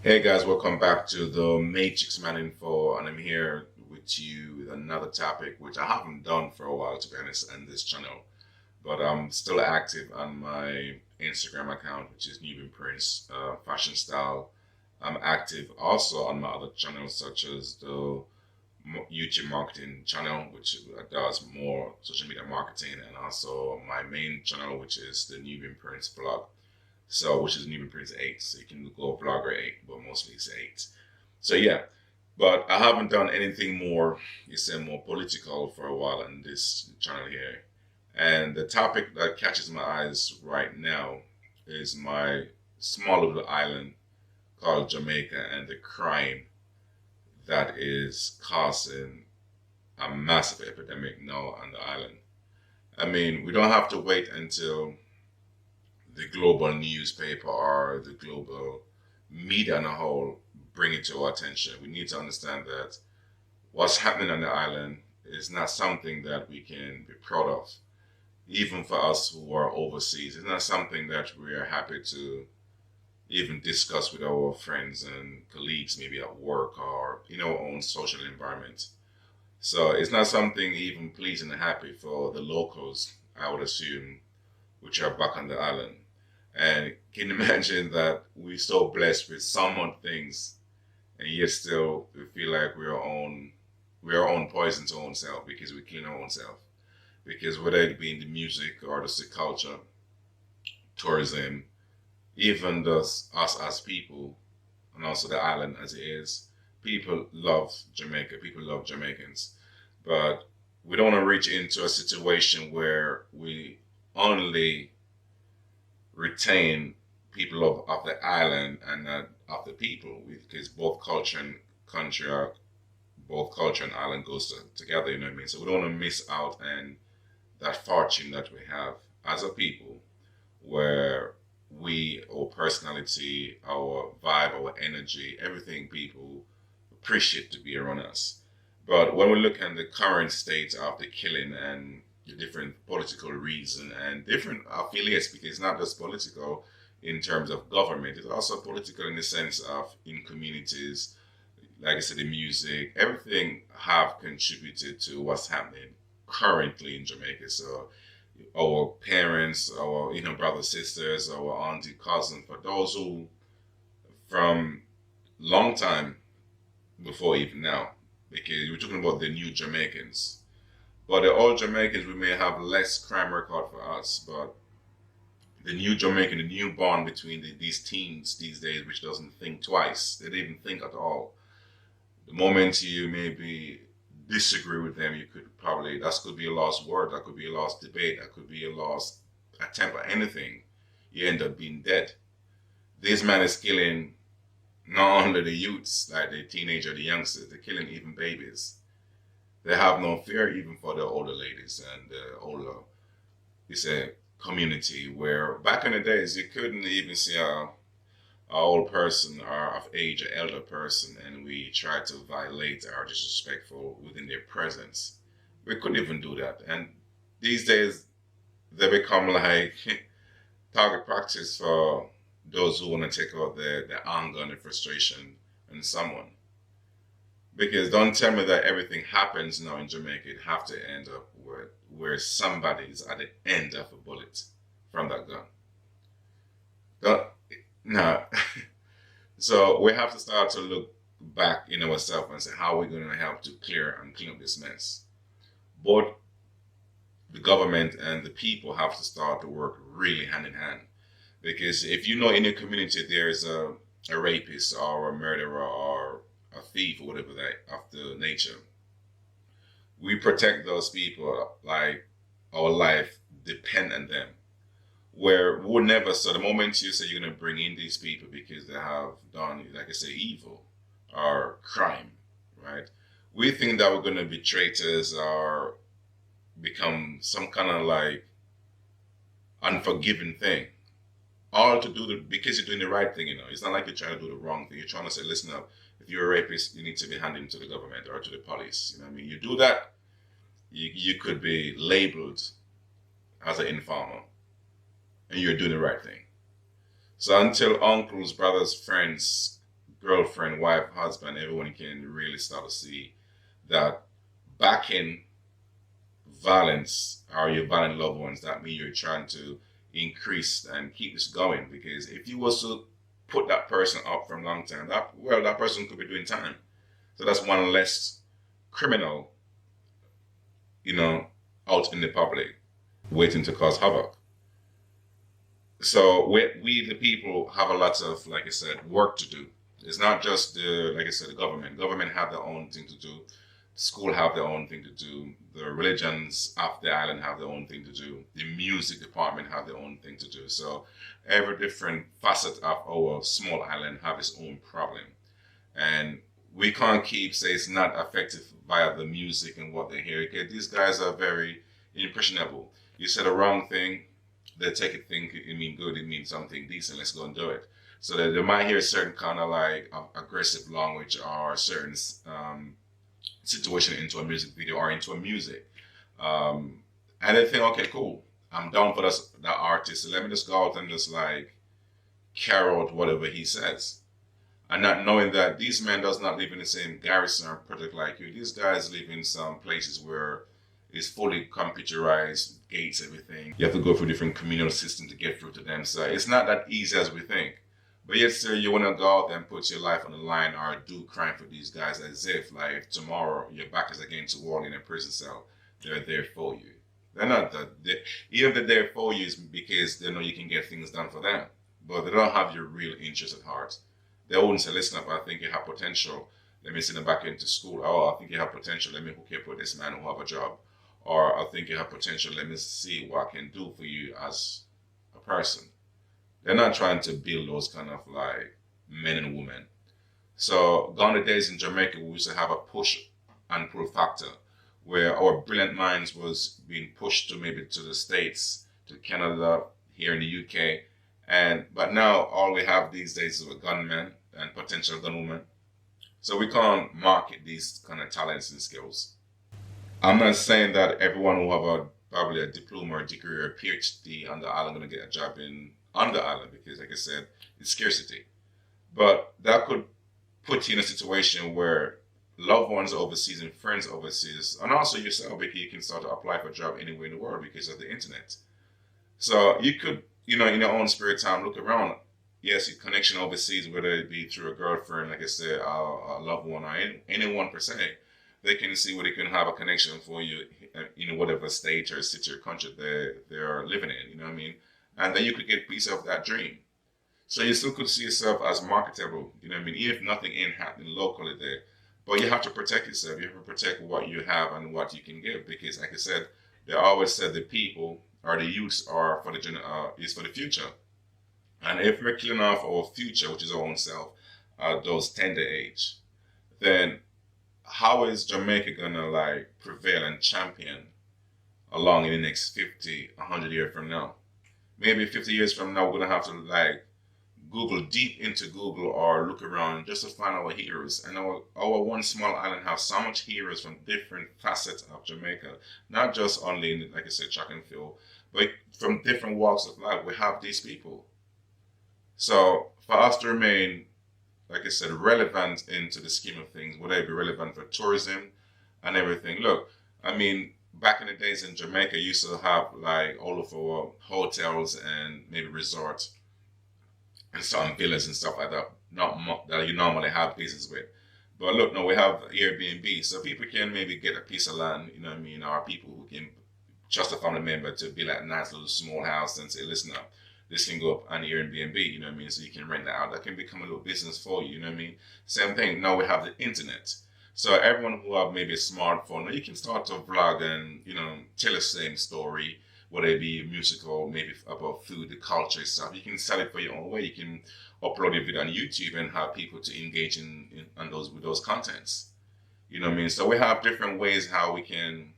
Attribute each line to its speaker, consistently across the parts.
Speaker 1: Hey guys, welcome back to the Matrix Man Info, and I'm here with you with another topic which I haven't done for a while, to be honest, on this channel. But I'm still active on my Instagram account, which is Nubian Prince Fashion Style. I'm active also on my other channels, such as the YouTube marketing channel, which does more social media marketing, and also my main channel, which is the Nubian Prince blog. So, which is Nubian Prince 8. So you can go Vlogger 8, but mostly it's 8. So yeah, but I haven't done anything more, you said, more political for a while on this channel here. And the topic that catches my eyes right now is my small little island called Jamaica and the crime that is causing a massive epidemic now on the island. I mean, we don't have to wait until the global newspaper or the global media on a whole bring it to our attention. We need to understand that what's happening on the island is not something that we can be proud of. Even for us who are overseas, it's not something that we are happy to even discuss with our friends and colleagues, maybe at work or in our own social environment. So it's not something even pleasing and happy for the locals, I would assume, which are back on the island. And can you imagine that we're so blessed with some things, and yet still we feel like we're our own poison to our own self because we clean our own self. Because whether it be in the music, artistic culture, tourism, even us as people, and also the island as it is, people love Jamaica. People love Jamaicans, but we don't want to reach into a situation where we only retain people of the island and not of the people, because both culture and country are both culture and island goes together, you know what I mean? So we don't want to miss out on that fortune that we have as a people, where our personality, our vibe, our energy, everything people appreciate to be around us. But when we look at the current state of the killing and the different political reason and different affiliates, because it's not just political in terms of government, it's also political in the sense of in communities, like I said, the music, everything have contributed to what's happening currently in Jamaica. So our parents, our brothers, sisters, our auntie, cousin, for those who from long time before even now, because we're talking about the new Jamaicans. But the old Jamaicans, we may have less crime record for us, but the new Jamaican, the newborn between these teens these days, which doesn't think twice, they don't even think at all. The moment you maybe disagree with them, you could probably, that could be a lost word, that could be a lost debate, that could be a lost attempt at anything. You end up being dead. This man is killing not only the youths, like the teenager, the youngsters, they're killing even babies. They have no fear even for the older ladies and the older, it's a community where back in the days you couldn't even see a old person or of age, an elder person, and we try to violate or disrespectful within their presence. We couldn't even do that. And these days they become like target practice for those who want to take out the anger and the frustration on someone. Because don't tell me that everything happens now in Jamaica. It have to end up where somebody's at the end of a bullet from that gun. Don't, no. So we have to start to look back in ourselves and say how we're going to help to clear and clean up this mess. Both the government and the people have to start to work really hand in hand. Because if you know in your community there's a rapist or a murderer or a thief or whatever that of the nature, we protect those people like our life depend on them. Where we would never, so the moment you say you're gonna bring in these people because they have done, like I say, evil or crime, right? We think that we're gonna be traitors or become some kind of like unforgiving thing. All to do the because you're doing the right thing, you know. It's not like you're trying to do the wrong thing. You're trying to say, listen up, if you're a rapist, you need to be handed to the government or to the police. You know what I mean? You do that, you could be labeled as an informer and you're doing the right thing. So until uncles, brothers, friends girlfriend, wife, husband, everyone can really start to see that backing violence or your violent loved ones, that means you're trying to increase and keep this going. Because if you was to put that person up from a long time, that person could be doing time. So that's one less criminal, you know, out in the public waiting to cause havoc. So we the people have a lot of, like I said, work to do. It's not just the, like I said, the government. Government have their own thing to do. School have their own thing to do. The religions of the island have their own thing to do. The music department have their own thing to do. So every different facet of our small island have its own problem. And we can't keep say it's not effective via the music and what they hear. Okay, these guys are very impressionable. You said a wrong thing, they take it, think it mean good, it means something decent, let's go and do it. So that they might hear certain kind of like aggressive language or certain situation into a music video or into a music. And they think, okay, cool, I'm down for that artist. So let me just go out and just like carry out whatever he says. And not knowing that these men does not live in the same garrison or project like you. These guys live in some places where it's fully computerized, gates, everything. You have to go through different communal systems to get through to them. So it's not that easy as we think. But yet still you want to go out and put your life on the line or do crime for these guys as if like tomorrow your back is against the wall in a prison cell. They're there for you. They're not that. Even if they're there for you is because they know you can get things done for them. But they don't have your real interest at heart. They wouldn't say, listen up, I think you have potential. Let me send them back into school. Oh, I think you have potential. Let me hook you up with this man who have a job. Or I think you have potential. Let me see what I can do for you as a person. They're not trying to build those kind of like men and women. So gone the days in Jamaica, we used to have a push and pull factor where our brilliant minds was being pushed to maybe to the States, to Canada, here in the UK. But now all we have these days is a gunman and potential gunwoman. So we can't market these kind of talents and skills. I'm not saying that everyone who have probably a diploma or degree or a PhD on the island going to get a job on the island because, like I said, it's scarcity. But that could put you in a situation where loved ones overseas and friends overseas, and also yourself, because you can start to apply for a job anywhere in the world because of the internet. So you could, in your own spare time, look around. Yes, your connection overseas, whether it be through a girlfriend, like I said, a loved one, or anyone per se, they can see where they can have a connection for you, whatever state or city or country they're living in, you know what I mean? And then you could get a piece of that dream. So you still could see yourself as marketable, you know what I mean? Even if nothing ain't happening locally there. But you have to protect yourself. You have to protect what you have and what you can give. Because like I said, they always said the people or the youths are for is for the future. And if we're killing off our future, which is our own self, at those tender age, then how is Jamaica gonna like prevail and champion along in the next 50, 100 years from now? Maybe 50 years from now, we're gonna have to like Google deep into Google or look around just to find our heroes. And our one small island has so much heroes from different facets of Jamaica, not just only in, like I said, track and field, but from different walks of life. We have these people. So for us to remain, like I said, relevant into the scheme of things, would they be relevant for tourism and everything? Look, I mean, back in the days in Jamaica, you used to have like all of our hotels and maybe resorts and some villas and stuff like that, that you normally have business with. But look, no, we have Airbnb, so people can maybe get a piece of land, you know what I mean, or people who can trust a family member to be like a nice little small house and say, listen up, this can go up on Airbnb, you know what I mean, so you can rent that out. That can become a little business for you, you know what I mean? Same thing, now we have the internet. So everyone who have maybe a smartphone, you can start to vlog and, tell the same story, whether it be musical, maybe about food, the culture stuff. You can sell it for your own way. You can upload your video on YouTube and have people to engage with those contents. You know what I mean? So we have different ways how we can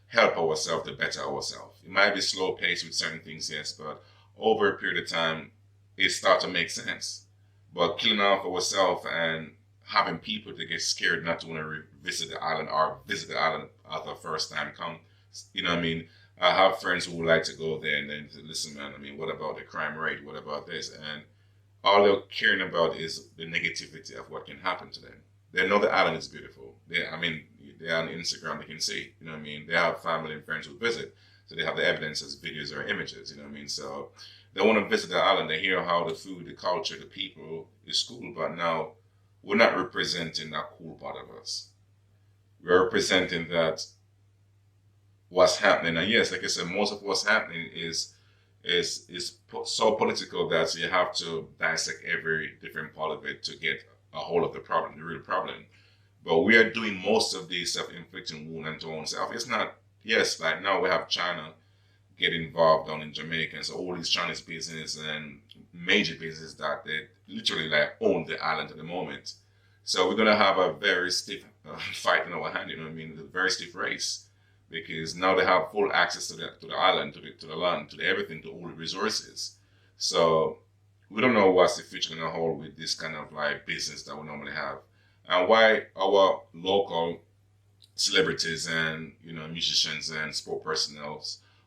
Speaker 1: help ourselves to better ourselves. It might be slow paced with certain things, yes, but over a period of time, it starts to make sense. But killing off ourselves and having people to get scared not to want to visit the island or visit the island at the first time come, you know what I mean? I have friends who would like to go there and then say, listen, man, I mean, what about the crime rate? What about this? And all they're caring about is the negativity of what can happen to them. They know the island is beautiful. I mean, they're on Instagram, they can see, you know what I mean? They have family and friends who visit. So they have the evidence as videos or images, you know what I mean? So they want to visit the island, they hear how the food, the culture, the people is cool, but now we're not representing that cool part of us. We're representing that what's happening. And yes, like I said, most of what's happening is so political that you have to dissect every different part of it to get a hold of the problem, the real problem. But we are doing most of these self-inflicting wound unto ourselves. It's not, yes, like now we have China get involved down in Jamaica, and so all these Chinese business and major business that they literally like own the island at the moment. So we're gonna have a very stiff fight in our hand. You know what I mean? A very stiff race because now they have full access to the island, to the land, to the everything, to all the resources. So we don't know what's the future gonna hold with this kind of like business that we normally have, and why our local celebrities and musicians and sport personnel,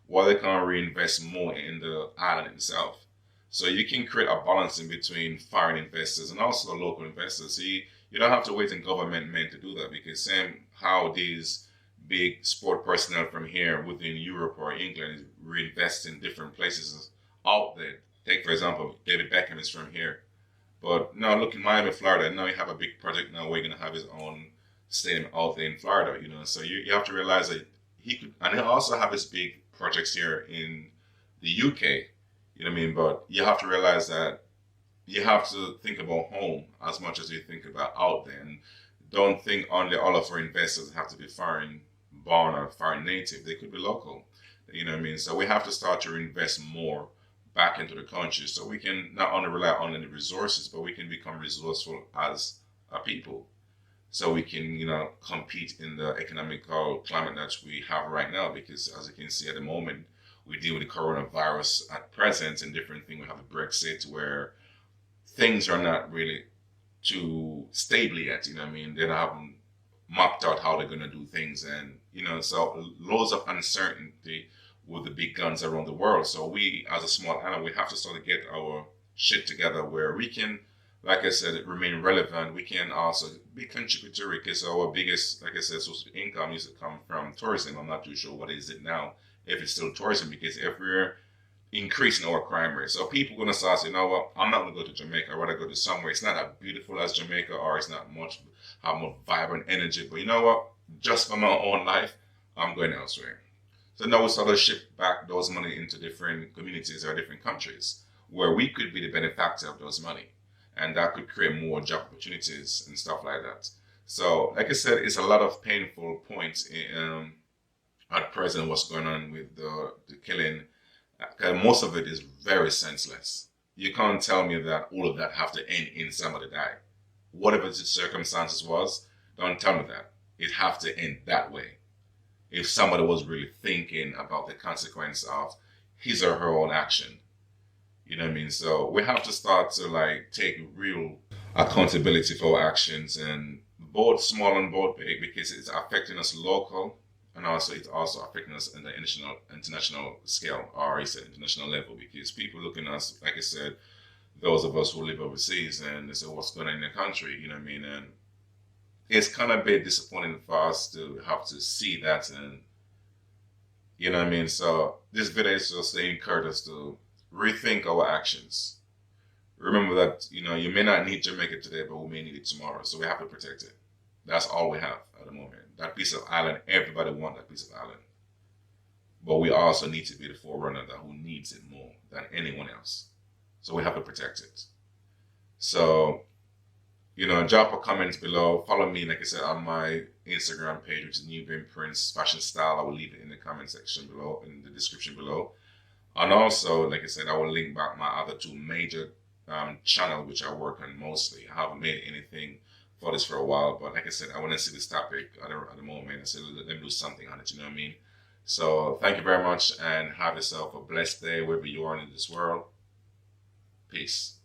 Speaker 1: why they can't reinvest more in the island itself. So you can create a balance in between foreign investors and also the local investors. See, you don't have to wait in government men to do that because same how these big sport personnel from here within Europe or England reinvest in different places out there. Take for example, David Beckham is from here. But now look in Miami, Florida. Now you have a big project now where you're gonna have his own stadium out there in Florida, So you have to realize that he could, and he'll also have his big projects here in the UK. You know what I mean? But you have to realize that you have to think about home as much as you think about out there, and don't think only all of our investors have to be foreign born or foreign native. They could be local. You know what I mean? So we have to start to invest more back into the country so we can not only rely on the resources, but we can become resourceful as a people. So we can, compete in the economical climate that we have right now. Because as you can see at the moment, we deal with the coronavirus at present and different things. We have the Brexit where things are not really too stable yet. You know what I mean? They haven't mapped out how they're going to do things, and so loads of uncertainty with the big guns around the world. So we, as a small island, we have to sort of get our shit together where we can, like I said, remain relevant. We can also be contributory because our biggest, like I said, source of income used to come from tourism. I'm not too sure what is it now, if it's still tourism, because if we're increasing our crime rate, so people are going to start saying, you know what, I'm not going to go to Jamaica. I'd rather go to somewhere. It's not as beautiful as Jamaica, or it's not much, have more vibrant energy. But you know what, just for my own life, I'm going elsewhere. So now we start to shift back those money into different communities or different countries where we could be the benefactor of those money. And that could create more job opportunities and stuff like that. So, like I said, it's a lot of painful points at present what's going on with the killing. Most of it is very senseless. You can't tell me that all of that have to end in somebody die. Whatever the circumstances was, don't tell me that. It have to end that way. If somebody was really thinking about the consequence of his or her own action. You know what I mean? So we have to start to take real accountability for our actions, and both small and both big, because it's affecting us local, and also it's also affecting us in the international scale, or it's an international level, because people looking at us, like I said, those of us who live overseas, and they say, what's going on in the country? You know what I mean? And it's kind of a bit disappointing for us to have to see that, and you know what I mean? So this video is just to encourage us to rethink our actions. Remember that, you may not need Jamaica today, but we may need it tomorrow. So we have to protect it. That's all we have at the moment. That piece of island, everybody wants that piece of island. But we also need to be the forerunner that who needs it more than anyone else. So we have to protect it. So, drop a comment below. Follow me, like I said, on my Instagram page, which is Nubian Prince Fashion Style. I will leave it in the comment section below, in the description below. And also, like I said, I will link back my other two major channel, which I work on mostly. I haven't made anything for this for a while, but like I said, I want to see this topic at the moment. I said, let me do something on it, you know what I mean? So thank you very much, and have yourself a blessed day wherever you are in this world. Peace.